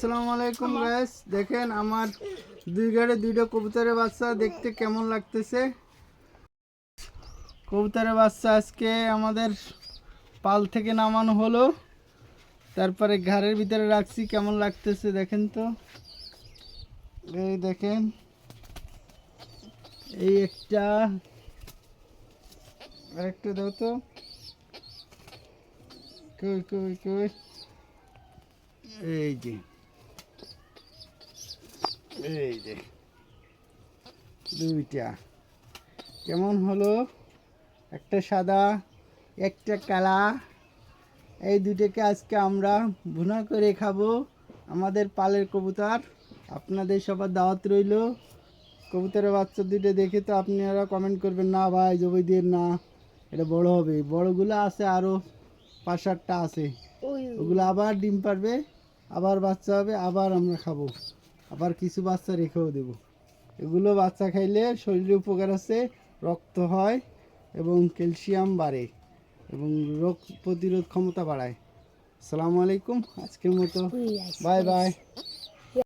আসসালামু আলাইকুম গাইস, দেখেন আমার দুই গাড়ি দুইটা কবুতরের বাচ্চা দেখতে কেমন লাগতেছে। কবুতরের বাচ্চা আজকে আমাদের পাল থেকে নামানো হলো, তারপরে ঘরের ভিতরে রাখছি। কেমন লাগতেছে দেখেন তো। এই দেখেন, এই একটা আরেকটা দাও তো। কই কই কই, এই যে এই যে দুইটা কেমন হলো, একটা সাদা একটা কালা। এই দুইটাকে আজকে আমরা ভুনা করে খাবো। আমাদের পালের কবুতর, আপনাদের সবার দাওয়াত রইল। কবুতরের বাচ্চা দুইটা দেখে তো আপনারা কমেন্ট করবেন, না ভাই জবাই দিয়ে না, এটা বড় হবে। বড়গুলো আছে আরও 5-7টা আছে, ওগুলো আবার ডিম পারবে, আবার বাচ্চা হবে, আবার আমরা খাবো, আবার কিছু বাচ্চা রেখেও দেবো। এগুলো বাচ্চা খাইলে শরীরে উপকার আছে, রক্ত হয় এবং ক্যালসিয়াম বাড়ে এবং রোগ প্রতিরোধ ক্ষমতা বাড়ায়। আসসালামু আলাইকুম, আজকের মতো বাই বাই।